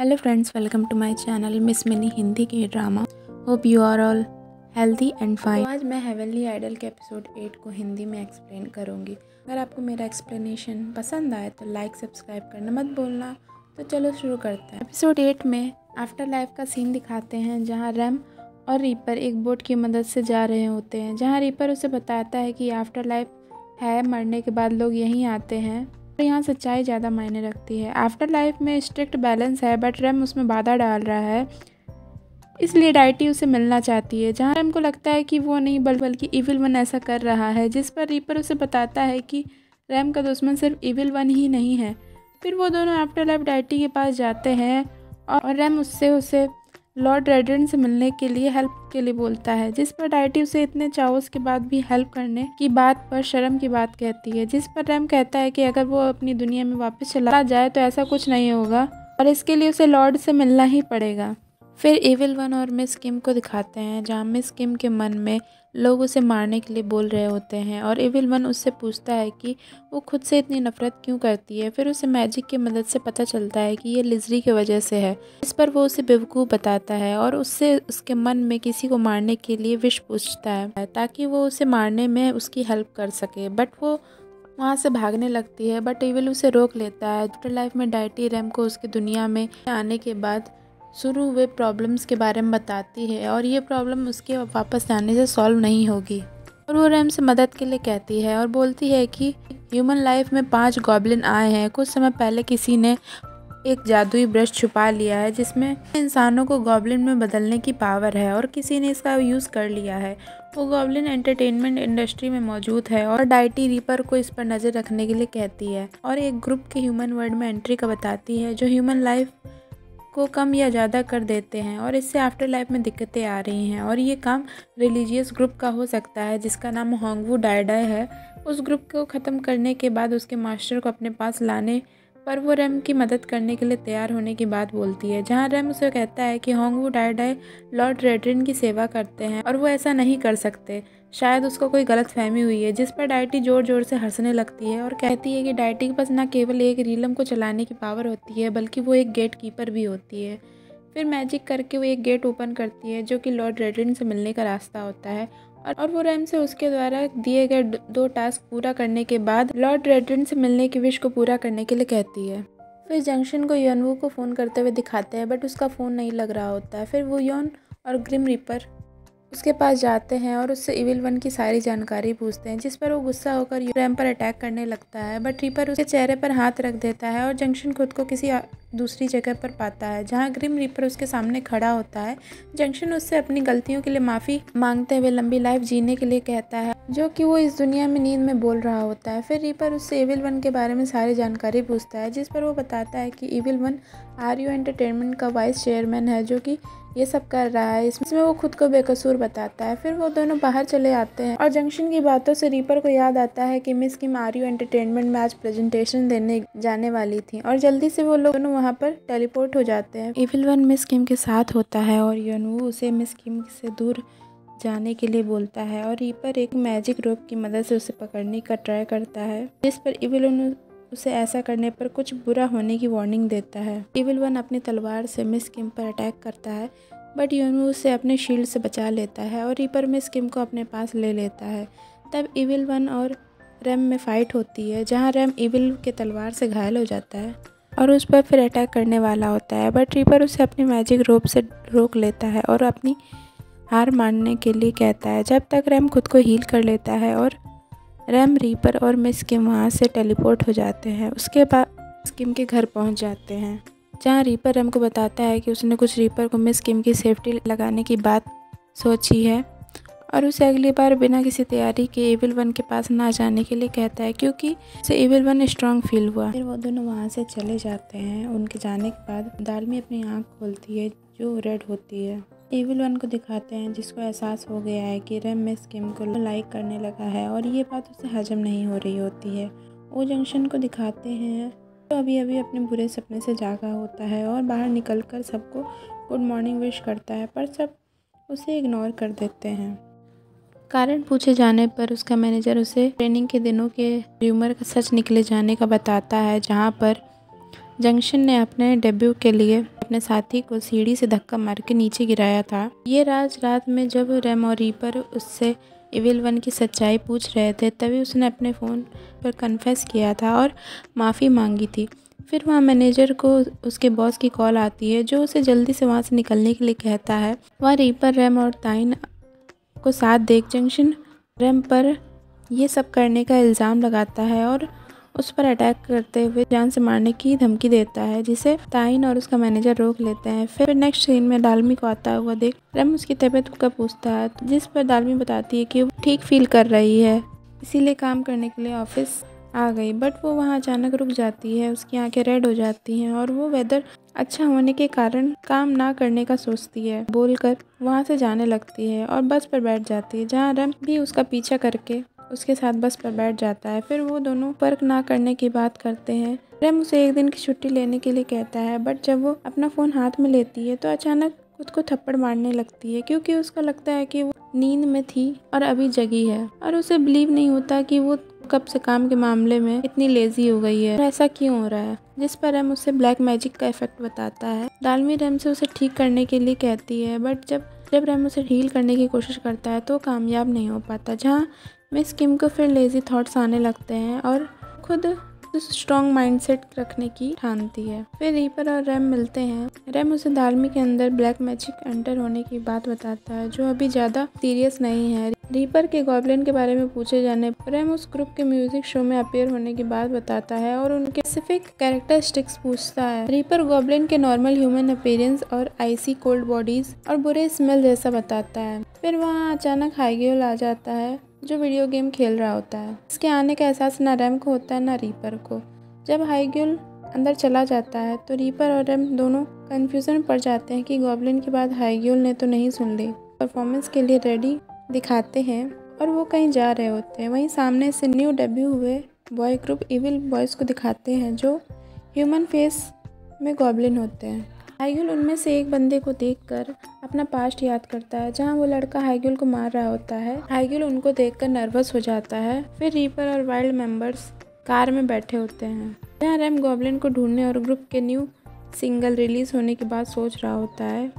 Hello friends, welcome to my channel miss mini Hindi के drama. Hope you are all healthy and fine. आज मैं heavenly idol के episode 8 को हिंदी में explain करूंगी। अगर आपको मेरा एक्सप्लेनेशन पसंद आए तो लाइक सब्सक्राइब करना मत भूलना। तो चलो शुरू करते हैं। एपिसोड 8 में आफ्टर लाइफ का सीन दिखाते हैं, जहाँ रैम और रीपर एक बोट की मदद से जा रहे होते हैं, जहाँ रीपर उसे बताता है कि आफ्टर लाइफ है, मरने के बाद लोग यहीं आते हैं। यहाँ सच्चाई ज़्यादा मायने रखती है। आफ्टर लाइफ में स्ट्रिक्ट बैलेंस है, बट रैम उसमें बाधा डाल रहा है, इसलिए डाइटी उसे मिलना चाहती है। जहाँ रैम को लगता है कि वो नहीं बल्कि इविल वन ऐसा कर रहा है, जिस पर रीपर उसे बताता है कि रैम का दुश्मन सिर्फ इविल वन ही नहीं है। फिर वो दोनों आफ्टर लाइफ डाइटी के पास जाते हैं और रैम उसे लॉर्ड रेडियन से मिलने के लिए हेल्प के लिए बोलता है, जिस पर डाइटी उसे इतने चावस के बाद भी हेल्प करने की बात पर शर्म की बात कहती है। जिस पर रैम कहता है कि अगर वो अपनी दुनिया में वापस चला जाए तो ऐसा कुछ नहीं होगा और इसके लिए उसे लॉर्ड से मिलना ही पड़ेगा। फिर इविल वन और मिस किम को दिखाते हैं, जहाँ मिस किम के मन में लोग उसे मारने के लिए बोल रहे होते हैं और इविल वन उससे पूछता है कि वो खुद से इतनी नफरत क्यों करती है। फिर उसे मैजिक की मदद से पता चलता है कि ये लिजरी की वजह से है। इस पर वो उसे बेवकूफ़ बताता है और उससे उसके मन में किसी को मारने के लिए विश पूछता है, ताकि वो उसे मारने में उसकी हेल्प कर सके। बट वो वहाँ से भागने लगती है, बट इविल उसे रोक लेता है। आफ्टर लाइफ में डाइटी रैम को उसकी दुनिया में आने के बाद शुरू हुए प्रॉब्लम्स के बारे में बताती है और ये प्रॉब्लम उसके वापस जाने से सॉल्व नहीं होगी। और वो रैम से मदद के लिए कहती है और बोलती है कि ह्यूमन लाइफ में 5 गॉब्लिन आए हैं। कुछ समय पहले किसी ने एक जादुई ब्रश छुपा लिया है, जिसमें इंसानों को गॉब्लिन में बदलने की पावर है और किसी ने इसका यूज़ कर लिया है। वो गॉब्लिन एंटरटेनमेंट इंडस्ट्री में मौजूद है और डाइटी रीपर को इस पर नज़र रखने के लिए कहती है और एक ग्रुप के ह्यूमन वर्ल्ड में एंट्री का बताती है, जो ह्यूमन लाइफ को कम या ज़्यादा कर देते हैं और इससे आफ्टर लाइफ में दिक्कतें आ रही हैं। और ये काम रिलीजियस ग्रुप का हो सकता है, जिसका नाम होंगवू डायडाई है। उस ग्रुप को ख़त्म करने के बाद उसके मास्टर को अपने पास लाने पर वो रैम की मदद करने के लिए तैयार होने की बात बोलती है, जहाँ रैम उसे कहता है कि होंगवू डायडाई लॉर्ड रेड्रिन की सेवा करते हैं और वो ऐसा नहीं कर सकते। शायद उसको कोई गलत फहमी हुई है। जिस पर डाइटी जोर जोर से हंसने लगती है और कहती है कि डाइटी के पास न केवल एक रीलम को चलाने की पावर होती है, बल्कि वो एक गेट कीपर भी होती है। फिर मैजिक करके वो एक गेट ओपन करती है, जो कि लॉर्ड रेड्रिन से मिलने का रास्ता होता है और वो रैम से उसके द्वारा दिए गए 2 टास्क पूरा करने के बाद लॉर्ड रेड्रिन से मिलने की विश को पूरा करने के लिए कहती है। फिर जंक्शन को यनवू को फ़ोन करते हुए दिखाते हैं, बट उसका फ़ोन नहीं लग रहा होता है। फिर वो योन और ग्रिम रीपर उसके पास जाते हैं और उससे इविल वन की सारी जानकारी पूछते हैं, जिस पर वो गुस्सा होकर रैम पर अटैक करने लगता है। बट रीपर उसके चेहरे पर हाथ रख देता है और जंक्शन खुद को किसी दूसरी जगह पर पाता है, जहां ग्रिम रीपर उसके सामने खड़ा होता है। जंक्शन उससे अपनी गलतियों के लिए माफ़ी मांगते हुए लंबी लाइफ जीने के लिए कहता है, जो कि वो इस दुनिया में नींद में बोल रहा होता है। फिर रीपर उससे इविल वन के बारे में सारी जानकारी पूछता है, जिस पर वो बताता है कि इविल वन आरयू एंटरटेनमेंट का वाइस चेयरमैन है, जो कि ये सब कर रहा है। इसमें वो खुद को बेकसूर बताता है। फिर वो दोनों बाहर चले आते हैं और जंक्शन की बातों से रीपर को याद आता है कि मिस किम आरयू एंटरटेनमेंट में आज प्रेजेंटेशन देने जाने वाली थी और जल्दी से वो लोग दोनों वहाँ पर टेलीपोर्ट हो जाते हैं। इविल वन मिस किम के साथ होता है और यनवू उसे मिस किम से दूर जाने के लिए बोलता है और रीपर एक मैजिक रोप की मदद से उसे पकड़ने का ट्राई करता है, जिस पर इविल वन उसे ऐसा करने पर कुछ बुरा होने की वार्निंग देता है। इविल वन अपनी तलवार से मिस किम पर अटैक करता है, बट योनू उसे अपने शील्ड से बचा लेता है और रीपर मिस किम को अपने पास ले लेता है। तब इविल वन और रैम में फाइट होती है, जहां रैम इविल के तलवार से घायल हो जाता है और उस पर फिर अटैक करने वाला होता है, बट रीपर उसे अपनी मैजिक रोप से रोक लेता है और अपनी हार मानने के लिए कहता है, जब तक रैम खुद को हील कर लेता है और रैम, रीपर और मिस किम वहाँ से टेलीपोर्ट हो जाते हैं। उसके बाद मिस किम के घर पहुँच जाते हैं, जहाँ रीपर रैम को बताता है कि उसने कुछ रीपर को मिस किम की सेफ्टी लगाने की बात सोची है और उसे अगली बार बिना किसी तैयारी के इविल वन के पास ना जाने के लिए कहता है, क्योंकि उसे इविल वन स्ट्रांग फील हुआ। फिर वो दोनों वहाँ से चले जाते हैं। उनके जाने के बाद दालमी अपनी आँख खोलती है, जो रेड होती है। इविल वन को दिखाते हैं, जिसको एहसास हो गया है कि रैम मिस किम को लाइक करने लगा है और ये बात उसे हजम नहीं हो रही होती है। वो जंक्शन को दिखाते हैं, तो अभी अपने बुरे सपने से जागा होता है और बाहर निकलकर सबको गुड मॉर्निंग विश करता है, पर सब उसे इग्नोर कर देते हैं। कारण पूछे जाने पर उसका मैनेजर उसे ट्रेनिंग के दिनों के र्यूमर का सच निकले जाने का बताता है, जहाँ पर जंक्शन ने अपने डेब्यू के लिए अपने साथी को सीढ़ी से धक्का मार के नीचे गिराया था। ये राज रात में जब रैम और रीपर उससे इविल वन की सच्चाई पूछ रहे थे तभी उसने अपने फ़ोन पर कन्फेस किया था और माफ़ी मांगी थी। फिर वहाँ मैनेजर को उसके बॉस की कॉल आती है जो उसे जल्दी से वहाँ से निकलने के लिए कहता है। वहाँ रीपर रैम और ताइन को साथ देख जंक्शन रैम पर ये सब करने का इल्ज़ाम लगाता है और उस पर अटैक करते हुए जान से मारने की धमकी देता है, जिसे ताइन और उसका मैनेजर रोक लेते हैं। फिर नेक्स्ट सीन में दालमी को आता हुआ देख रैम उसकी तबीयत का पूछता है, जिस पर दालमी बताती है कि वो ठीक फील कर रही है, इसीलिए काम करने के लिए ऑफिस आ गई। बट वो वहाँ अचानक रुक जाती है, उसकी आंखें रेड हो जाती हैं और वो वेदर अच्छा होने के कारण काम ना करने का सोचती है बोलकर वहाँ से जाने लगती है और बस पर बैठ जाती है, जहाँ रैम भी उसका पीछा करके उसके साथ बस पर बैठ जाता है। फिर वो दोनों वर्क ना करने की बात करते हैं। रैम उसे एक दिन की छुट्टी लेने के लिए कहता है, बट जब वो अपना फ़ोन हाथ में लेती है तो अचानक खुद को थप्पड़ मारने लगती है, क्योंकि उसका लगता है कि वो नींद में थी और अभी जगी है और उसे बिलीव नहीं होता कि वो कब से काम के मामले में इतनी लेजी हो गई है और ऐसा क्यों हो रहा है। जिस पर रैम उसे ब्लैक मैजिक का इफेक्ट बताता है। दालमी रैम से उसे ठीक करने के लिए कहती है, बट जब रैम उसे हील करने की कोशिश करता है तो कामयाब नहीं हो पाता, जहाँ मिस किम को फिर लेजी थॉट्स आने लगते हैं और खुद स्ट्रॉन्ग माइंडसेट रखने की ठानती है। फिर रीपर और रैम मिलते हैं। रैम उसे दालमी के अंदर ब्लैक मैजिक एंटर होने की बात बताता है, जो अभी ज़्यादा सीरियस नहीं है। रीपर के गॉब्लिन के बारे में पूछे जाने पर रैम उस ग्रुप के म्यूजिक शो में अपीयर होने की बात बताता है और उनके स्पेसिफिक कैरेक्टरिस्टिक्स पूछता है। रीपर गॉब्लिन के नॉर्मल ह्यूमन अपीयरेंस और आइसी कोल्ड बॉडीज और बुरे स्मेल जैसा बताता है। फिर वहाँ अचानक हाईग्यूल आ जाता है जो वीडियो गेम खेल रहा होता है। इसके आने का एहसास ना रैम को होता है ना रीपर को। जब हाईग्यूल अंदर चला जाता है तो रीपर और रैम दोनों कंफ्यूजन में पड़ जाते हैं कि गॉब्लिन की बात हाईग्यूल ने तो नहीं सुन ली। परफॉर्मेंस के लिए रेडी दिखाते हैं और वो कहीं जा रहे होते हैं। वहीं सामने से न्यू डेब्यू हुए बॉय ग्रुप इविल बॉयज़ को दिखाते हैं जो ह्यूमन फेस में गॉब्लिन होते हैं। हाईग्यूल उनमें से एक बंदे को देखकर अपना पास्ट याद करता है, जहां वो लड़का हाईग्यूल को मार रहा होता है। हाईग्यूल उनको देखकर नर्वस हो जाता है। फिर रीपर और वाइल्ड मेंबर्स कार में बैठे होते हैं, जहां रैम गॉब्लिन को ढूंढने और ग्रुप के न्यू सिंगल रिलीज होने की बात सोच रहा होता है,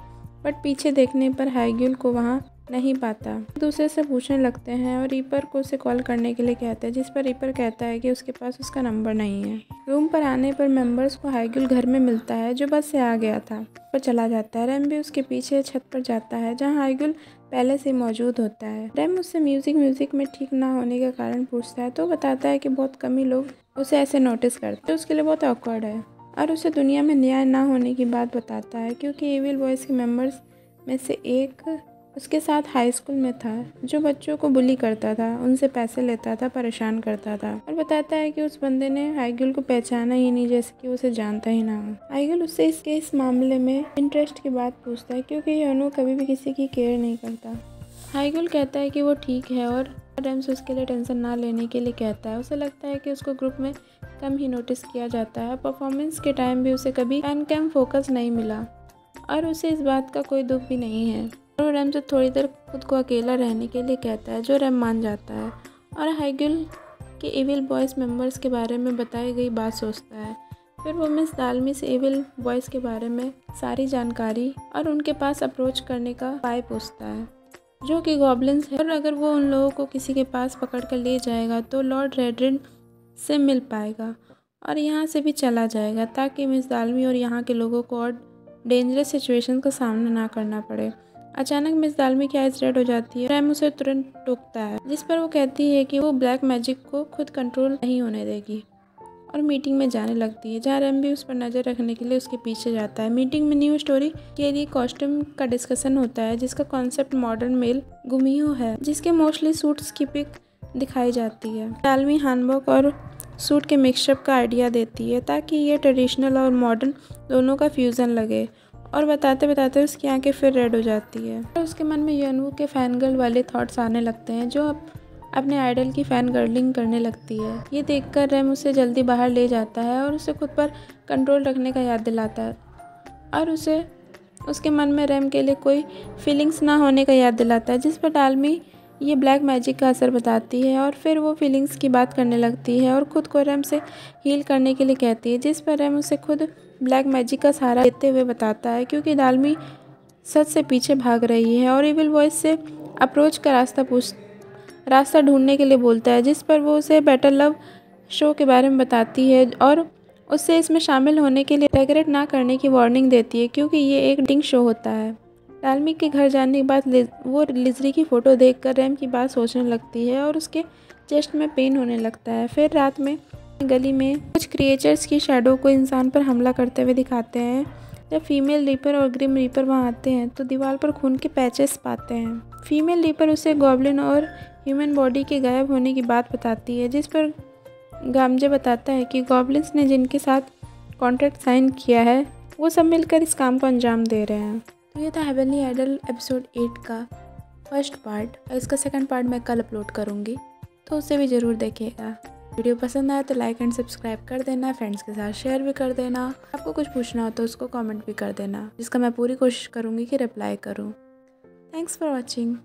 बट पीछे देखने पर हाईग्यूल को वहां नहीं पाता। एक दूसरे से पूछने लगते हैं और रीपर को उसे कॉल करने के लिए कहते हैं, जिस पर रीपर कहता है कि उसके पास उसका नंबर नहीं है। रूम पर आने पर मेंबर्स को हाईग्यूल घर में मिलता है जो बस से आ गया था, पर चला जाता है। रैम भी उसके पीछे छत पर जाता है जहां हाईग्यूल पहले से मौजूद होता है। रैम उससे म्यूजिक में ठीक ना होने का कारण पूछता है तो बताता है कि बहुत कम ही लोग उसे ऐसे नोटिस करते हैं, उसके लिए बहुत ऑकवर्ड है और उसे दुनिया में न्याय ना होने की बात बताता है, क्योंकि इविल बॉयज़ के मेंबर्स में से एक उसके साथ हाई स्कूल में था जो बच्चों को बुली करता था, उनसे पैसे लेता था, परेशान करता था। और बताता है कि उस बंदे ने हाईग्यूल को पहचाना ही नहीं, जैसे कि उसे जानता ही ना हो। हाईग्यूल उससे इस मामले में इंटरेस्ट की बात पूछता है, क्योंकि योनो कभी भी किसी की केयर नहीं करता। हाईग्यूल कहता है कि वो ठीक है और रैम से उसके लिए टेंशन ना लेने के लिए कहता है। उसे लगता है कि उसको ग्रुप में कम ही नोटिस किया जाता है। परफॉर्मेंस के टाइम भी उसे कभी फैन कैम फोकस नहीं मिला और उसे इस बात का कोई दुख भी नहीं है। और वो रैम से थोड़ी देर खुद को अकेला रहने के लिए कहता है, जो रैम मान जाता है और हाईग्यूल के इविल बॉयज़ मेंबर्स के बारे में बताई गई बात सोचता है। फिर वो मिस दालमी से इविल बॉयज़ के बारे में सारी जानकारी और उनके पास अप्रोच करने का उपाय पूछता है, जो कि गॉब्लिन्स है, और अगर वो उन लोगों को किसी के पास पकड़ कर ले जाएगा तो लॉर्ड रेडरिन से मिल पाएगा और यहाँ से भी चला जाएगा, ताकि मिस दालमी और यहाँ के लोगों को और डेंजरस सिचुएशन का सामना ना करना पड़े। अचानक मिस दालमी की आइज रेड हो जाती है। रैम उसे तुरंत टोकता है, जिस पर वो कहती है कि वो ब्लैक मैजिक को खुद कंट्रोल नहीं होने देगी और मीटिंग में जाने लगती है, जहाँ रैम भी उस पर नज़र रखने के लिए उसके पीछे जाता है। मीटिंग में न्यू स्टोरी के लिए कॉस्ट्यूम का डिस्कशन होता है, जिसका कॉन्सेप्ट मॉडर्न मेल गुमियो है, जिसके मोस्टली सूट्स की पिक दिखाई जाती है। दालमी हैंडबॉक और सूट के मिक्सअप का आइडिया देती है ताकि ये ट्रेडिशनल और मॉडर्न दोनों का फ्यूज़न लगे, और बताते बताते उसकी आंखें फिर रेड हो जाती है और उसके मन में यनवू के फैन गर्ल वाले थॉट्स आने लगते हैं, जो अपने आइडल की फ़ैन गर्लिंग करने लगती है। ये देखकर रैम उसे जल्दी बाहर ले जाता है और उसे खुद पर कंट्रोल रखने का याद दिलाता है और उसे उसके मन में रैम के लिए कोई फीलिंग्स ना होने का याद दिलाता है, जिस पर दालमी ये ब्लैक मैजिक का असर बताती है और फिर वो फीलिंग्स की बात करने लगती है और ख़ुद को रैम से हील करने के लिए कहती है, जिस पर रैम उसे खुद ब्लैक मैजिक का सहारा लेते हुए बताता है, क्योंकि डालमी सच से पीछे भाग रही है और इविल वॉइस से अप्रोच का रास्ता ढूंढने के लिए बोलता है, जिस पर वो उसे बेटर लव शो के बारे में बताती है और उससे इसमें शामिल होने के लिए रेगरेट ना करने की वार्निंग देती है, क्योंकि ये एक डेटिंग शो होता है। डालमी के घर जाने के बाद वो लिजरी की फ़ोटो देखकर रैम की बात सोचने लगती है और उसके चेस्ट में पेन होने लगता है। फिर रात में गली में कुछ क्रिएचर्स की शैडो को इंसान पर हमला करते हुए दिखाते हैं। जब फीमेल रीपर और ग्रिम रीपर वहाँ आते हैं तो दीवार पर खून के पैचेस पाते हैं। फीमेल रीपर उसे गॉब्लिन और ह्यूमन बॉडी के गायब होने की बात बताती है, जिस पर गामजे बताता है कि गॉब्लिन्स ने जिनके साथ कॉन्ट्रैक्ट साइन किया है वो सब मिलकर इस काम को अंजाम दे रहे हैं। तो ये था हेवनली आइडल एपिसोड 8 का फर्स्ट पार्ट, और इसका सेकंड पार्ट मैं कल अपलोड करूँगी, तो उसे भी ज़रूर देखिएगा। वीडियो पसंद आया तो लाइक एंड सब्सक्राइब कर देना, फ्रेंड्स के साथ शेयर भी कर देना। आपको कुछ पूछना हो तो उसको कमेंट भी कर देना, जिसका मैं पूरी कोशिश करूँगी कि रिप्लाई करूँ। Thanks for watching.